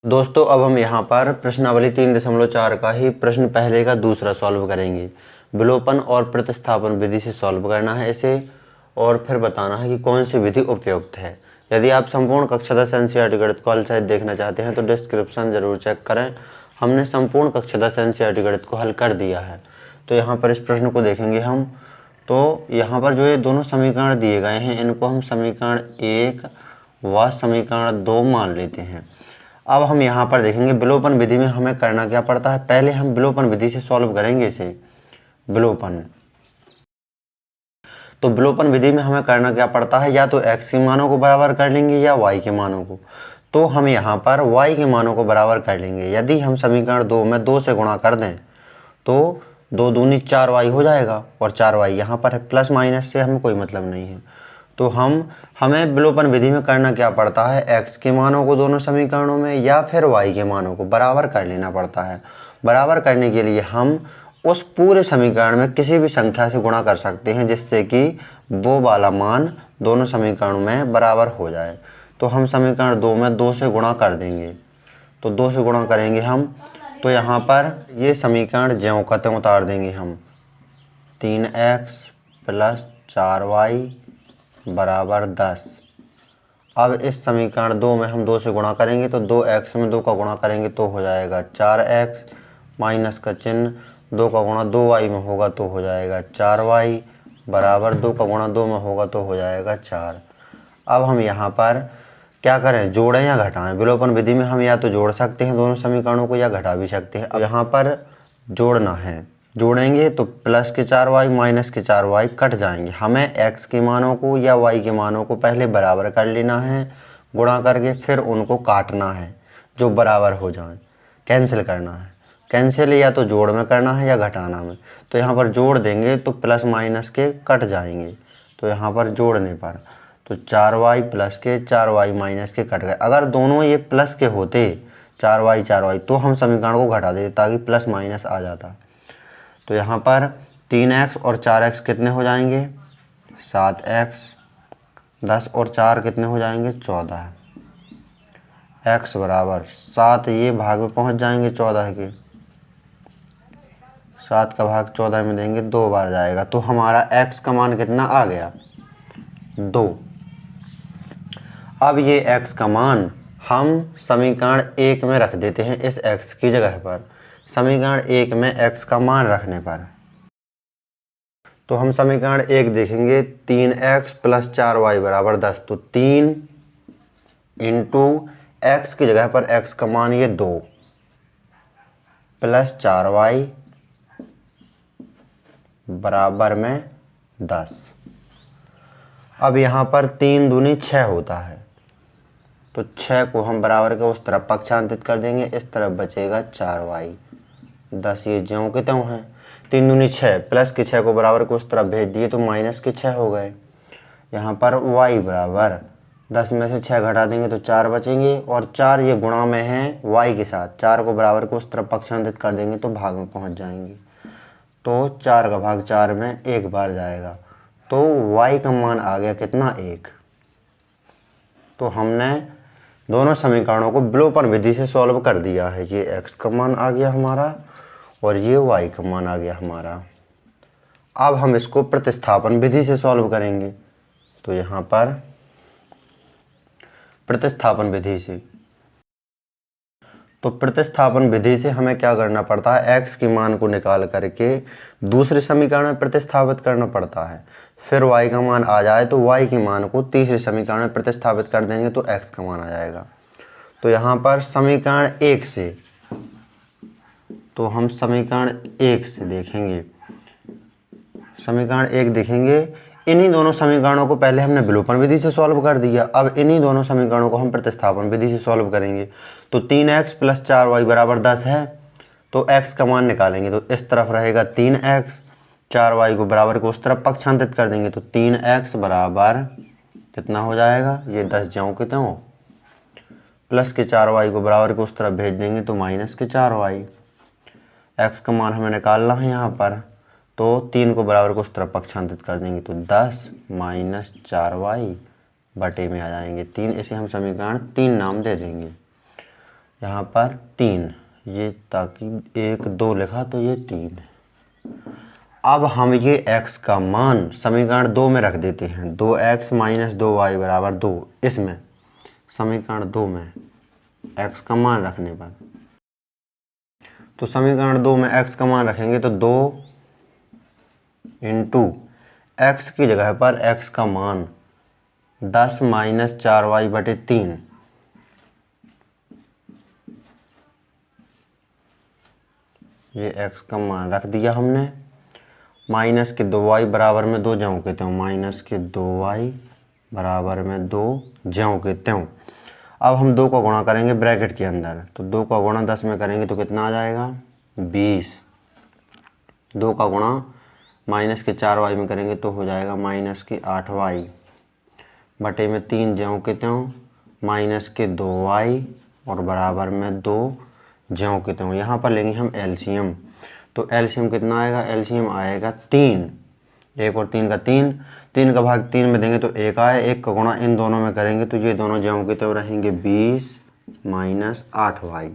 दोस्तों अब हम यहाँ पर प्रश्नावली 3.4 का ही प्रश्न पहले का दूसरा सॉल्व करेंगे। विलोपन और प्रतिस्थापन विधि से सॉल्व करना है इसे और फिर बताना है कि कौन सी विधि उपयुक्त है। यदि आप संपूर्ण कक्षा 10 एनसीईआरटी गणित को हल सहित देखना चाहते हैं तो डिस्क्रिप्शन जरूर चेक करें। हमने संपूर्ण कक्षा 10 एनसीईआरटी गणित को हल कर दिया है। तो यहाँ पर इस प्रश्न को देखेंगे हम। तो यहाँ पर जो ये दोनों समीकरण दिए गए हैं इनको हम समीकरण 1 व समीकरण 2 मान लेते हैं। अब हम यहाँ पर देखेंगे विलोपन विधि में हमें करना क्या पड़ता है। पहले हम विलोपन विधि से सॉल्व करेंगे इसे। विलोपन तो विलोपन विधि में हमें करना क्या पड़ता है, या तो x के मानों को बराबर कर लेंगे या y के मानों को। तो हम यहाँ पर y के मानों को बराबर कर लेंगे। यदि हम समीकरण 2 में 2 से गुणा कर दें तो 2 दूनी 4y हो जाएगा और 4y यहाँ पर है। प्लस माइनस से हमें कोई मतलब नहीं है। तो हमें विलोपन विधि में करना क्या पड़ता है, x के मानों को दोनों समीकरणों में या फिर y के मानों को बराबर कर लेना पड़ता है। बराबर करने के लिए हम उस पूरे समीकरण में किसी भी संख्या से गुणा कर सकते हैं जिससे कि वो वाला मान दोनों समीकरणों में बराबर हो जाए। तो हम समीकरण 2 में 2 से गुणा कर देंगे। तो 2 से गुणा करेंगे हम, तो यहाँ पर ये समीकरण ज्यों का त्यों उतार देंगे हम। 3x + 4y बराबर 10। अब इस समीकरण 2 में हम 2 से गुणा करेंगे तो 2x में 2 का गुणा करेंगे तो हो जाएगा 4x, माइनस का चिन्ह 2 का गुणा 2y में होगा तो हो जाएगा 4y बराबर 2 का गुणा 2 में होगा तो हो जाएगा 4। अब हम यहाँ पर क्या करें, जोड़ें या घटाएं। विलोपन विधि में हम या तो जोड़ सकते हैं दोनों समीकरणों को या घटा भी सकते हैं। अब यहाँ पर जोड़ना है, जोड़ेंगे तो प्लस के 4y माइनस के 4y कट जाएंगे। हमें x के मानों को या y के मानों को पहले बराबर कर लेना है गुणा करके, फिर उनको काटना है जो बराबर हो जाएं, कैंसिल करना है। कैंसिल या तो जोड़ में करना है या घटाना में। तो यहाँ पर जोड़ देंगे तो प्लस माइनस के कट जाएंगे। तो यहाँ पर जोड़ने पर तो 4y प्लस के 4y माइनस के कट गए। अगर दोनों ये प्लस के होते 4y तो हम समीकरण को घटा देते ताकि प्लस माइनस आ जाता। तो यहाँ पर 3x और 4x कितने हो जाएंगे, 7x। 10 और 4 कितने हो जाएंगे, 14। x बराबर 7, ये भाग में पहुँच जाएंगे 14 के। 7 का भाग 14 में देंगे 2 बार जाएगा। तो हमारा x का मान कितना आ गया, 2। अब ये x का मान हम समीकरण 1 में रख देते हैं। इस x की जगह पर समीकरण 1 में x का मान रखने पर तो हम समीकरण 1 देखेंगे। 3x + 4y बराबर 10। तो 3 इंटू x की जगह पर x का मान ये 2 प्लस 4y बराबर में 10। अब यहाँ पर 3 दूनी 6 होता है तो 6 को हम बराबर के उस तरफ पक्षांतरित कर देंगे, इस तरफ बचेगा 4y। 10 ये ज्यों के त्यों हैं। 3 दूनी 6 प्लस के 6 को बराबर को उस तरफ भेज दिए तो माइनस के 6 हो गए। यहाँ पर y बराबर 10 में से 6 घटा देंगे तो 4 बचेंगे और 4 ये गुणा में है y के साथ। 4 को बराबर को उस तरफ पक्षांतरित कर देंगे तो भाग में पहुँच जाएंगे। तो 4 का भाग 4 में 1 बार जाएगा। तो y का मान आ गया कितना, 1। तो हमने दोनों समीकरणों को विलोपन विधि से सॉल्व कर दिया है। ये x का मान आ गया हमारा और ये y का मान आ गया हमारा। अब हम इसको प्रतिस्थापन विधि से सॉल्व करेंगे। तो यहाँ पर प्रतिस्थापन विधि से, तो प्रतिस्थापन विधि से हमें क्या करना पड़ता है, x के मान को निकाल करके दूसरे समीकरण में प्रतिस्थापित करना पड़ता है। फिर y का मान आ जाए तो y के मान को तीसरे समीकरण में प्रतिस्थापित कर देंगे तो x का मान आ जाएगा। तो यहाँ पर समीकरण 1 से, तो हम समीकरण 1 से देखेंगे। समीकरण 1 देखेंगे। इन्हीं दोनों समीकरणों को पहले हमने विलोपन विधि से सॉल्व कर दिया। अब इन्हीं दोनों समीकरणों को हम प्रतिस्थापन विधि से सॉल्व करेंगे। तो 3x + 4y बराबर 10 है तो x का मान निकालेंगे तो इस तरफ रहेगा 3x, 4y को बराबर को उस तरफ पक्षांतरित कर देंगे तो 3x बराबर कितना हो जाएगा, ये 10 ज्यों के त्यों, प्लस के 4y को बराबर को उस तरफ भेज देंगे तो माइनस के 4y। x का मान हमें निकालना है यहाँ पर, तो 3 को बराबर को उस तरफ पक्षांतरित कर देंगे तो 10 माइनस 4y बटे में आ जाएंगे 3। इसे हम समीकरण 3 नाम दे देंगे। यहाँ पर 3, ये ताकि 1 2 लिखा तो ये 3। अब हम ये x का मान समीकरण 2 में रख देते हैं। 2x - 2y बराबर 2। इसमें समीकरण 2 में x का मान रखने पर, तो समीकरण 2 में x का मान रखेंगे तो 2 इंटू x की जगह पर x का मान 10 - 4y बटे 3, ये x का मान रख दिया हमने। माइनस के 2y बराबर में 2 ज्यों के त्यों, माइनस के 2y बराबर में 2 ज्यों के त्यों। अब हम 2 का गुणा करेंगे ब्रैकेट के अंदर, तो 2 का गुणा 10 में करेंगे तो कितना आ जाएगा 20। 2 का गुणा माइनस के 4y में करेंगे तो हो जाएगा माइनस के 8y बटे में 3 ज्यों के त्यों, माइनस के 2y और बराबर में 2 ज्यों के त्यों। यहाँ पर लेंगे हम एलसीएम, तो एलसीएम कितना आएगा, एलसीएम आएगा 3। 1 और 3 का 3, 3 का भाग 3 में देंगे तो 1 आए। 1 का गुणा इन दोनों में करेंगे तो ये दोनों ज्यों के त्यों रहेंगे 20 - 8y।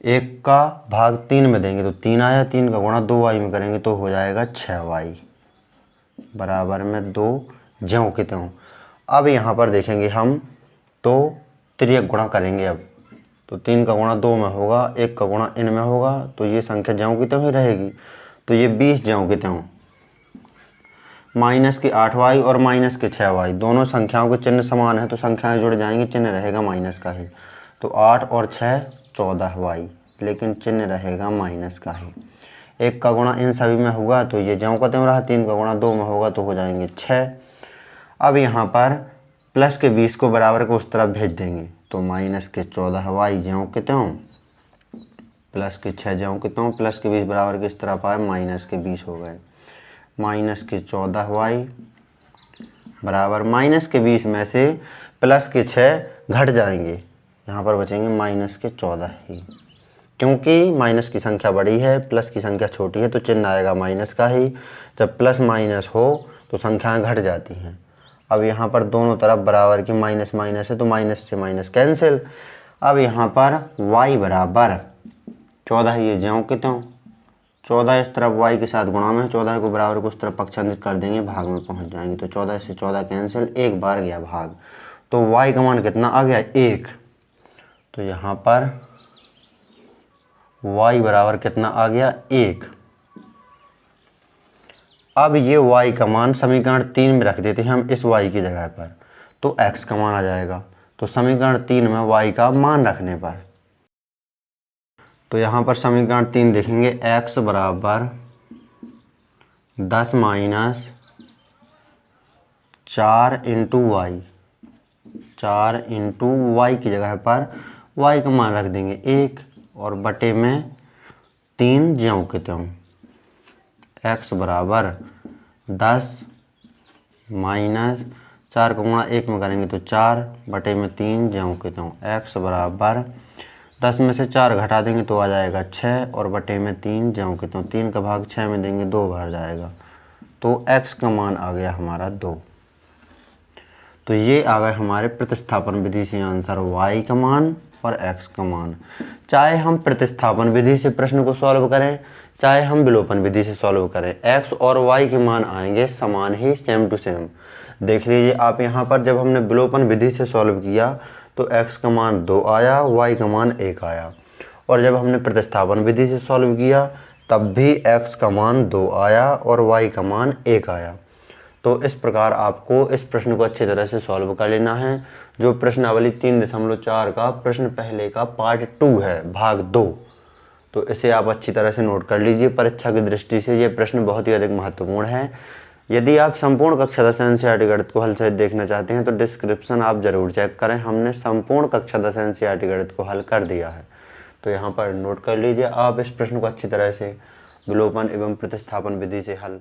1 का भाग 3 में देंगे तो 3 आया। 3 का गुणा 2y में करेंगे तो हो जाएगा 6y बराबर में 2 ज्यों के त्यों। अब यहाँ पर देखेंगे हम तो तिर्यक गुणा करेंगे। अब तो 3 का गुणा 2 में होगा, 1 का गुणा इन में होगा, तो ये संख्या ज्यों की त्यों ही रहेगी। तो ये 20 ज्यों के त्यों, माइनस के 8y और माइनस के 6y दोनों संख्याओं के चिन्ह समान है तो संख्याएं जुड़ जाएंगी, चिन्ह रहेगा माइनस का ही। तो 8 और 6 14y, लेकिन चिन्ह रहेगा माइनस का ही। 1 का गुणा इन सभी में होगा तो ये ज्यों का त्यों रहा। 3 का गुणा 2 में होगा तो हो जाएंगे 6। अब यहाँ पर प्लस के 20 को बराबर को उस तरफ भेज देंगे, तो माइनस के 14y ज्यों के त्यों, प्लस के 6 ज्यों के त्यों, प्लस के 20 बराबर के इस तरफ आए, माइनस के 20 हो गए। माइनस के 14y बराबर माइनस के 20 में से प्लस के 6 घट जाएंगे, यहाँ पर बचेंगे माइनस के 14 ही। क्योंकि माइनस की संख्या बड़ी है, प्लस की संख्या छोटी है, तो चिन्ह आएगा माइनस का ही। जब प्लस माइनस हो तो संख्याएं घट जाती हैं। अब यहाँ पर दोनों तरफ बराबर की माइनस माइनस है तो माइनस से माइनस कैंसिल। अब यहाँ पर y बराबर 14 ये ज्यों के त्यों, 14 इस तरफ y के साथ गुणा में, 14 को बराबर को उस तरफ पक्षांतरित कर देंगे, भाग में पहुँच जाएंगे। तो 14 से 14 कैंसिल, 1 बार गया भाग, तो y का मान कितना आ गया 1। तो यहाँ पर y बराबर कितना आ गया 1। अब ये y का मान समीकरण 3 में रख देते हैं हम इस y की जगह पर, तो x का मान आ जाएगा। तो समीकरण 3 में y का मान रखने पर, तो यहाँ पर समीकरण 3 देखेंगे, x बराबर 10 - 4 इंटू y, 4 इंटू y की जगह पर y का मान रख देंगे 1 और बटे में 3 ज्यों के त्यों। x बराबर 10 - 4 का गुणा 1 में करेंगे तो 4 बटे में 3 ज्यों के त्यों। x बराबर 10 में से 4 घटा देंगे तो आ जाएगा 6 और बटे में 3 ज्यों के त्यों। 3 का भाग 6 में देंगे 2 बार जाएगा, तो x का मान आ गया हमारा 2। तो ये आ गए हमारे प्रतिस्थापन विधि से आंसर, y का मान और x का मान। चाहे हम प्रतिस्थापन विधि से प्रश्न को सॉल्व करें, चाहे हम विलोपन विधि से सॉल्व करें, x और y के मान आएंगे समान ही, सेम टू सेम। देख लीजिए आप यहाँ पर जब हमने विलोपन विधि से सॉल्व किया तो x का मान 2 आया, y का मान 1 आया। और जब हमने प्रतिस्थापन विधि से सॉल्व किया तब भी x का मान 2 आया और y का मान 1 आया। तो इस प्रकार आपको इस प्रश्न को अच्छी तरह से सॉल्व कर लेना है। जो प्रश्नावली 3.4 का प्रश्न पहले का पार्ट 2 है, भाग 2, तो इसे आप अच्छी तरह से नोट कर लीजिए। परीक्षा की दृष्टि से ये प्रश्न बहुत ही अधिक महत्वपूर्ण है। यदि आप संपूर्ण कक्षा 10 एनसीईआरटी गणित को हल सहित देखना चाहते हैं तो डिस्क्रिप्शन आप ज़रूर चेक करें, हमने संपूर्ण कक्षा 10 एनसीईआरटी गणित को हल कर दिया है। तो यहाँ पर नोट कर लीजिए, आप इस प्रश्न को अच्छी तरह से विलोपन एवं प्रतिस्थापन विधि से हल